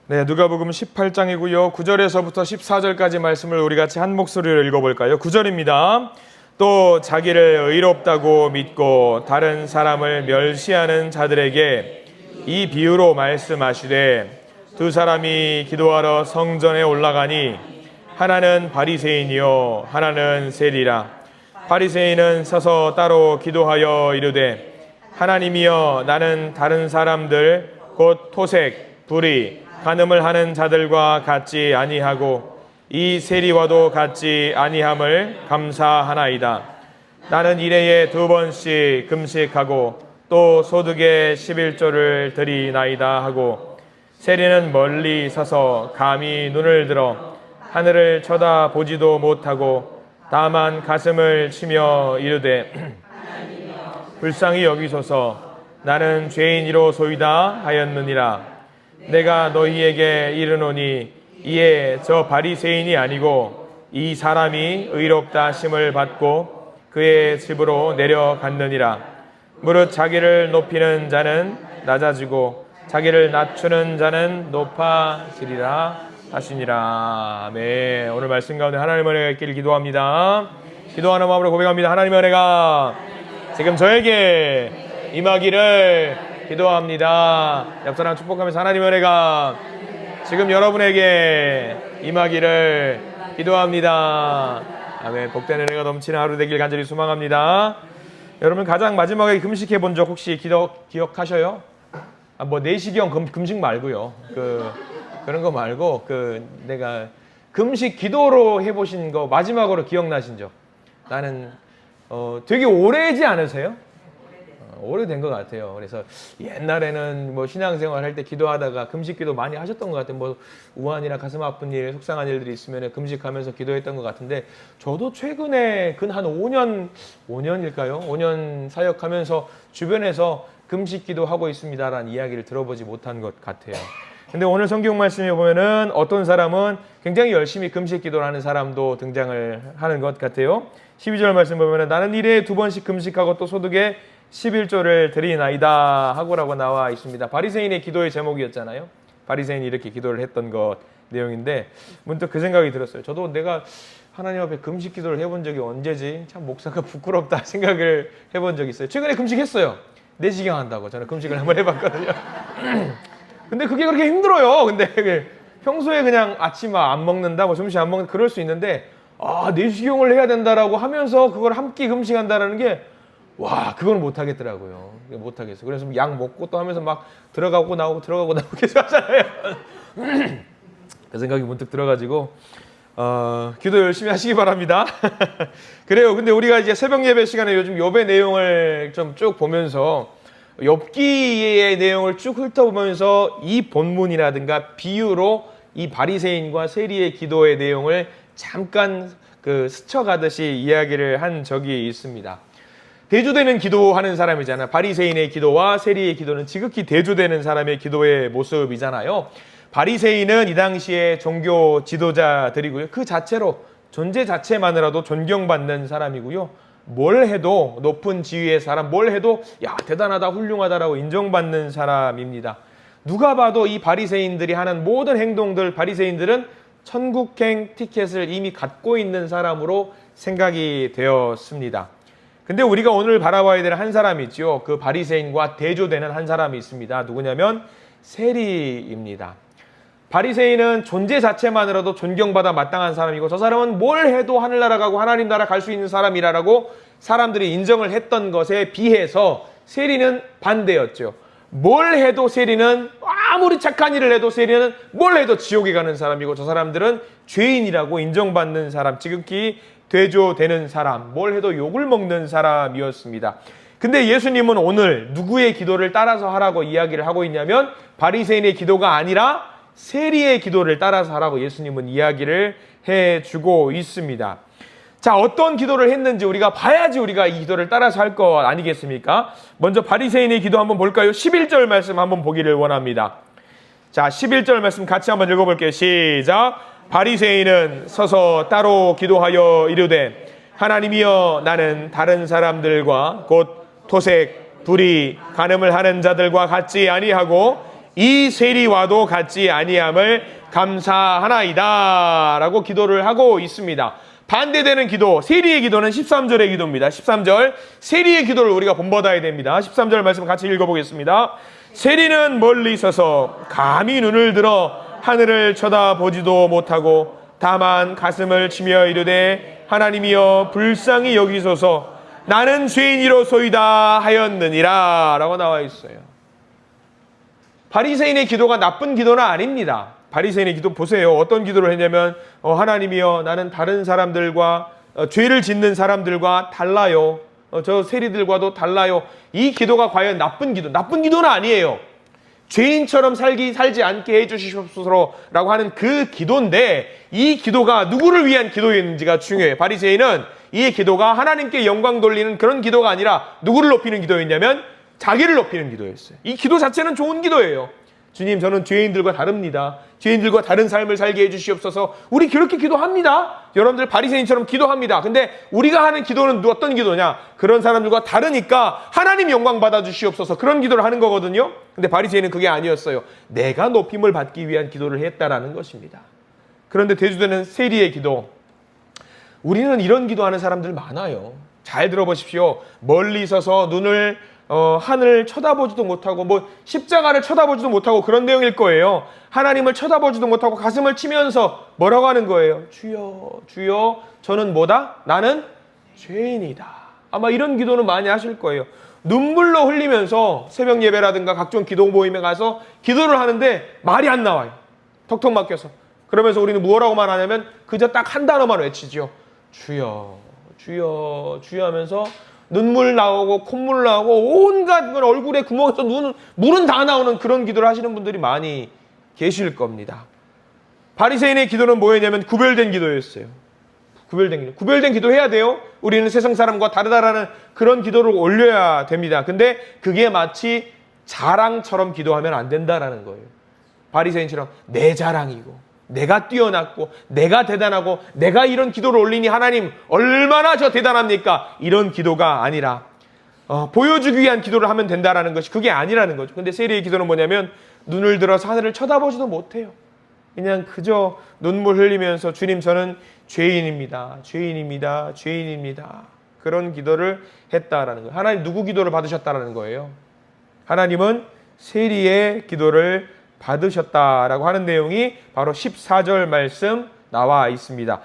네, 누가복음 18장이고요. 9절에서부터 14절까지 말씀을 우리 같이 한 목소리로 읽어볼까요? 9절입니다. 또 자기를 의롭다고 믿고 다른 사람을 멸시하는 자들에게 이 비유로 말씀하시되 두 사람이 기도하러 성전에 올라가니 하나는 바리새인이요 하나는 세리라. 바리새인은 서서 따로 기도하여 이르되 하나님이여 나는 다른 사람들 곧 토색, 불의, 간음을 하는 자들과 같지 아니하고 이 세리와도 같지 아니함을 감사하나이다. 나는 일해에 2번씩 금식하고 또 소득의 11조를 드리나이다 하고 세리는 멀리 서서 감히 눈을 들어 하늘을 쳐다보지도 못하고 다만 가슴을 치며 이르되 불쌍히 여기소서 나는 죄인이로소이다 하였느니라. 내가 너희에게 이르노니 이에 저 바리새인이 아니고 이 사람이 의롭다 하심을 받고 그의 집으로 내려갔느니라. 무릇 자기를 높이는 자는 낮아지고 자기를 낮추는 자는 높아지리라 하시니라. 아멘. 오늘 말씀 가운데 하나님의 은혜가 있기를 기도합니다. 기도하는 마음으로 고백합니다. 하나님의 은혜가 지금 저에게 임하기를 기도합니다. 옆 사람 축복하면서 하나님의 은혜가 지금 여러분에게 임하기를 기도합니다. 아멘. 복된 은혜가 넘치는 하루 되길 간절히 소망합니다. 여러분 가장 마지막에 금식해 본 적 혹시 기억하셔요? 뭐 내시경 금식 말고요. 그런 거 말고 내가 금식 기도로 해보신 거 마지막으로 기억나신 적? 나는 되게 오래지 않으세요? 오래된 것 같아요. 그래서 옛날에는 뭐 신앙생활 할 때 기도하다가 금식기도 많이 하셨던 것 같아요. 뭐 우환이나 가슴 아픈 일, 속상한 일들이 있으면 금식하면서 기도했던 것 같은데 저도 최근에 근 한 5년일까요? 5년 사역하면서 주변에서 금식기도 하고 있습니다라는 이야기를 들어보지 못한 것 같아요. 근데 오늘 성경 말씀에 보면은 어떤 사람은 굉장히 열심히 금식기도를 하는 사람도 등장을 하는 것 같아요. 12절 말씀 보면은 나는 일에 2번씩 금식하고 또 소득에 11조를 드리나이다 하고라고 나와 있습니다. 바리새인의 기도의 제목이었잖아요. 바리새인이 이렇게 기도를 했던 것 내용인데 문득 그 생각이 들었어요. 저도 내가 하나님 앞에 금식 기도를 해본 적이 언제지? 참 목사가 부끄럽다 생각을 해본 적이 있어요. 최근에 금식했어요. 내시경 한다고 저는 금식을 한번 해봤거든요. 근데 그게 그렇게 힘들어요. 근데 평소에 그냥 아침 안 먹는다, 뭐 점심 안 먹는다 그럴 수 있는데 내시경을 해야 된다라고 하면서 그걸 한 끼 금식한다라는 게 그건 못 하겠더라고요. 못 하겠어요. 그래서 약 먹고 또 하면서 막 들어가고 나오고 계속 하잖아요. 그 생각이 문득 들어가지고 기도 열심히 하시기 바랍니다. 그래요. 근데 우리가 이제 새벽 예배 시간에 요즘 욥의 내용을 좀 쭉 보면서 욥기의 내용을 쭉 훑어보면서 이 본문이라든가 비유로 이 바리새인과 세리의 기도의 내용을 잠깐 스쳐가듯이 이야기를 한 적이 있습니다. 대조되는 기도하는 사람이잖아요. 바리새인의 기도와 세리의 기도는 지극히 대조되는 사람의 기도의 모습이잖아요. 바리새인은 이 당시에 종교 지도자들이고요. 그 자체로 존재 자체만으로도 존경받는 사람이고요. 뭘 해도 높은 지위의 사람, 뭘 해도 대단하다, 훌륭하다라고 인정받는 사람입니다. 누가 봐도 이 바리새인들이 하는 모든 행동들, 바리새인들은 천국행 티켓을 이미 갖고 있는 사람으로 생각이 되었습니다. 근데 우리가 오늘 바라봐야 되는 한 사람이 있죠. 그 바리새인과 대조되는 한 사람이 있습니다. 누구냐면 세리입니다. 바리새인은 존재 자체만으로도 존경받아 마땅한 사람이고 저 사람은 뭘 해도 하늘나라 가고 하나님 나라 갈 수 있는 사람이라고 사람들이 인정을 했던 것에 비해서 세리는 반대였죠. 뭘 해도 세리는 아무리 착한 일을 해도 세리는 뭘 해도 지옥에 가는 사람이고 저 사람들은 죄인이라고 인정받는 사람, 지극히 대조되는 사람, 뭘 해도 욕을 먹는 사람이었습니다. 근데 예수님은 오늘 누구의 기도를 따라서 하라고 이야기를 하고 있냐면 바리새인의 기도가 아니라 세리의 기도를 따라서 하라고 예수님은 이야기를 해주고 있습니다. 자, 어떤 기도를 했는지 우리가 봐야지 우리가 이 기도를 따라서 할 것 아니겠습니까? 먼저 바리새인의 기도 한번 볼까요? 11절 말씀 한번 보기를 원합니다. 자, 11절 말씀 같이 한번 읽어볼게요. 시작. 바리새인은 서서 따로 기도하여 이르되 하나님이여 나는 다른 사람들과 곧 토색, 불의, 간음을 하는 자들과 같지 아니하고 이 세리와도 같지 아니함을 감사하나이다 라고 기도를 하고 있습니다. 반대되는 기도, 세리의 기도는 13절의 기도입니다. 13절 세리의 기도를 우리가 본받아야 됩니다. 13절 말씀 같이 읽어보겠습니다. 세리는 멀리 있어서 감히 눈을 들어 하늘을 쳐다보지도 못하고 다만 가슴을 치며 이르되 하나님이여 불쌍히 여기소서 나는 죄인이로소이다 하였느니라 라고 나와 있어요. 바리새인의 기도가 나쁜 기도는 아닙니다. 바리새인의 기도 보세요. 어떤 기도를 했냐면 하나님이여 나는 다른 사람들과 죄를 짓는 사람들과 달라요. 저 세리들과도 달라요. 이 기도가 과연 나쁜 기도? 나쁜 기도는 아니에요. 죄인처럼 살지 않게 해주시옵소서라고 하는 그 기도인데 이 기도가 누구를 위한 기도였는지가 중요해요. 바리새인은 이 기도가 하나님께 영광 돌리는 그런 기도가 아니라 누구를 높이는 기도였냐면 자기를 높이는 기도였어요. 이 기도 자체는 좋은 기도예요. 주님 저는 죄인들과 다릅니다. 죄인들과 다른 삶을 살게 해주시옵소서. 우리 그렇게 기도합니다. 여러분들 바리새인처럼 기도합니다. 근데 우리가 하는 기도는 어떤 기도냐? 그런 사람들과 다르니까 하나님 영광 받아주시옵소서. 그런 기도를 하는 거거든요. 근데 바리새인은 그게 아니었어요. 내가 높임을 받기 위한 기도를 했다라는 것입니다. 그런데 대두되는 세리의 기도, 우리는 이런 기도하는 사람들 많아요. 잘 들어보십시오. 멀리 있어서 눈을 하늘을 쳐다보지도 못하고 십자가를 쳐다보지도 못하고 그런 내용일 거예요. 하나님을 쳐다보지도 못하고 가슴을 치면서 뭐라고 하는 거예요? 주여 주여 저는 뭐다? 나는 죄인이다. 아마 이런 기도는 많이 하실 거예요. 눈물로 흘리면서 새벽 예배라든가 각종 기도 모임에 가서 기도를 하는데 말이 안 나와요. 턱턱 막혀서. 그러면서 우리는 뭐라고만 하냐면 그저 딱 한 단어만 외치죠. 주여 주여 주여 하면서 눈물 나오고 콧물 나오고 온갖 얼굴에 구멍에서 물은 다 나오는 그런 기도를 하시는 분들이 많이 계실 겁니다. 바리새인의 기도는 뭐였냐면 구별된 기도였어요. 구별된 기도 해야 돼요. 우리는 세상 사람과 다르다라는 그런 기도를 올려야 됩니다. 근데 그게 마치 자랑처럼 기도하면 안 된다라는 거예요. 바리새인처럼 내 자랑이고 내가 뛰어났고 내가 대단하고 내가 이런 기도를 올리니 하나님 얼마나 저 대단합니까? 이런 기도가 아니라 보여주기 위한 기도를 하면 된다라는 것이 그게 아니라는 거죠. 근데 세리의 기도는 뭐냐면 눈을 들어서 하늘을 쳐다보지도 못해요. 그냥 그저 눈물 흘리면서 주님 저는 죄인입니다. 죄인입니다. 죄인입니다. 그런 기도를 했다라는 거예요. 하나님 누구 기도를 받으셨다라는 거예요? 하나님은 세리의 기도를 받으셨다라고 하는 내용이 바로 14절 말씀 나와 있습니다.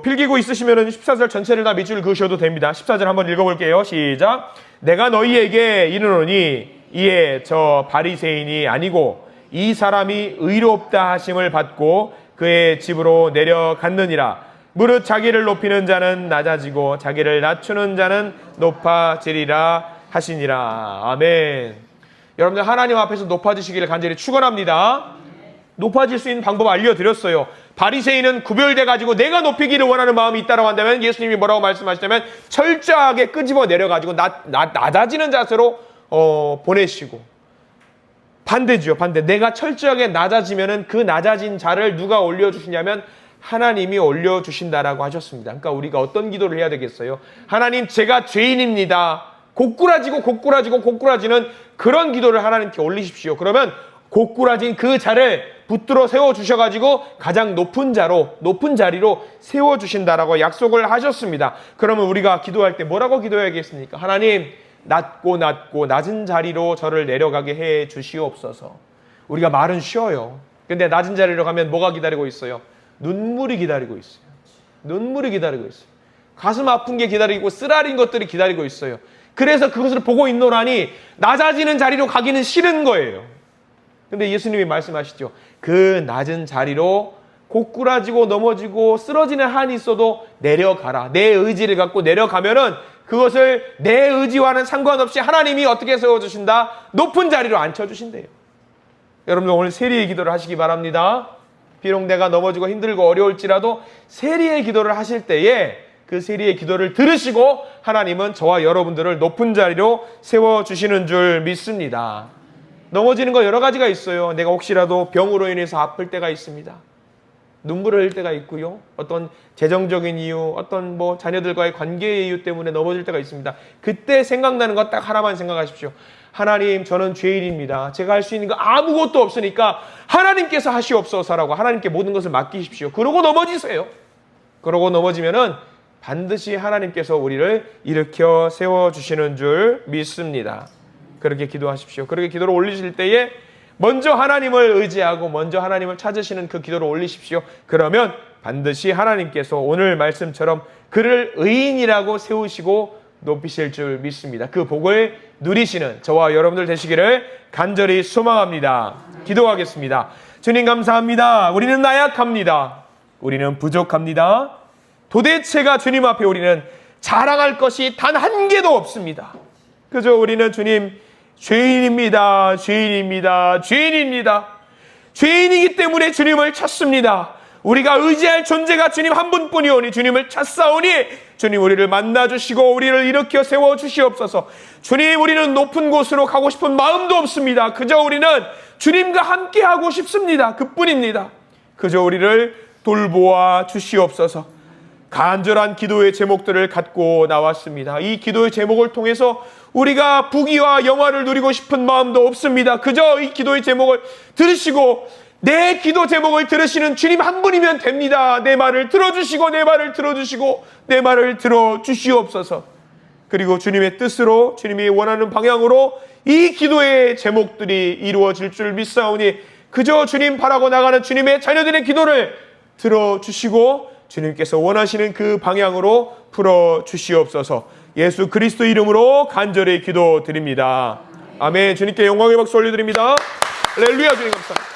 필기구 있으시면 14절 전체를 다 밑줄 그으셔도 됩니다. 14절 한번 읽어볼게요. 시작. 내가 너희에게 이르노니 이에 저 바리새인이 아니고 이 사람이 의롭다 하심을 받고 그의 집으로 내려갔느니라. 무릇 자기를 높이는 자는 낮아지고 자기를 낮추는 자는 높아지리라 하시니라. 아멘. 여러분들 하나님 앞에서 높아지시기를 간절히 축원합니다. 높아질 수 있는 방법 알려드렸어요. 바리새인은 구별돼가지고 내가 높이기를 원하는 마음이 있다고 한다면 예수님이 뭐라고 말씀하시냐면 철저하게 끄집어 내려가지고 낮아지는 자세로 보내시고 반대죠. 반대. 내가 철저하게 낮아지면은 그 낮아진 자를 누가 올려주시냐면 하나님이 올려주신다라고 하셨습니다. 그러니까 우리가 어떤 기도를 해야 되겠어요? 하나님 제가 죄인입니다. 고꾸라지는 그런 기도를 하나님께 올리십시오. 그러면 고꾸라진 그 자를 붙들어 세워주셔가지고 가장 높은 자리로 세워주신다라고 약속을 하셨습니다. 그러면 우리가 기도할 때 뭐라고 기도해야겠습니까? 하나님 낮고 낮은 자리로 저를 내려가게 해 주시옵소서. 우리가 말은 쉬워요. 근데 낮은 자리로 가면 뭐가 기다리고 있어요? 눈물이 기다리고 있어요. 가슴 아픈 게 기다리고 쓰라린 것들이 기다리고 있어요. 그래서 그것을 보고 있노라니 낮아지는 자리로 가기는 싫은 거예요. 근데 예수님이 말씀하시죠. 그 낮은 자리로 고꾸라지고 넘어지고 쓰러지는 한이 있어도 내려가라. 내 의지를 갖고 내려가면은 그것을 내 의지와는 상관없이 하나님이 어떻게 세워주신다? 높은 자리로 앉혀주신대요. 여러분들 오늘 세리의 기도를 하시기 바랍니다. 비록 내가 넘어지고 힘들고 어려울지라도 세리의 기도를 하실 때에 그 세리의 기도를 들으시고 하나님은 저와 여러분들을 높은 자리로 세워주시는 줄 믿습니다. 넘어지는 거 여러 가지가 있어요. 내가 혹시라도 병으로 인해서 아플 때가 있습니다. 눈물을 흘릴 때가 있고요. 어떤 재정적인 이유, 어떤 자녀들과의 관계의 이유 때문에 넘어질 때가 있습니다. 그때 생각나는 거 딱 하나만 생각하십시오. 하나님, 저는 죄인입니다. 제가 할 수 있는 거 아무것도 없으니까 하나님께서 하시옵소서라고 하나님께 모든 것을 맡기십시오. 그러고 넘어지세요. 그러고 넘어지면은 반드시 하나님께서 우리를 일으켜 세워주시는 줄 믿습니다. 그렇게 기도하십시오. 그렇게 기도를 올리실 때에 먼저 하나님을 의지하고 먼저 하나님을 찾으시는 그 기도를 올리십시오. 그러면 반드시 하나님께서 오늘 말씀처럼 그를 의인이라고 세우시고 높이실 줄 믿습니다. 그 복을 누리시는 저와 여러분들 되시기를 간절히 소망합니다. 기도하겠습니다. 주님 감사합니다. 우리는 나약합니다. 우리는 부족합니다. 도대체가 주님 앞에 우리는 자랑할 것이 단 한 개도 없습니다. 그저 우리는 주님 죄인입니다. 죄인입니다. 죄인입니다. 죄인이기 때문에 주님을 찾습니다. 우리가 의지할 존재가 주님 한 분뿐이오니 주님을 찾사오니 주님 우리를 만나주시고 우리를 일으켜 세워주시옵소서. 주님, 우리는 높은 곳으로 가고 싶은 마음도 없습니다. 그저 우리는 주님과 함께 하고 싶습니다. 그뿐입니다. 그저 우리를 돌보아 주시옵소서. 간절한 기도의 제목들을 갖고 나왔습니다. 이 기도의 제목을 통해서 우리가 부귀와 영화를 누리고 싶은 마음도 없습니다. 그저 이 기도의 제목을 들으시고 내 기도 제목을 들으시는 주님 한 분이면 됩니다. 내 말을 들어주시고 내 말을 들어주시고 내 말을 들어주시옵소서. 그리고 주님의 뜻으로 주님이 원하는 방향으로 이 기도의 제목들이 이루어질 줄 믿사오니 그저 주님 바라고 나가는 주님의 자녀들의 기도를 들어주시고 주님께서 원하시는 그 방향으로 풀어주시옵소서. 예수 그리스도 이름으로 간절히 기도드립니다. 아멘. 주님께 영광의 박수 올려드립니다. 할렐루야. 주님 감사합니다.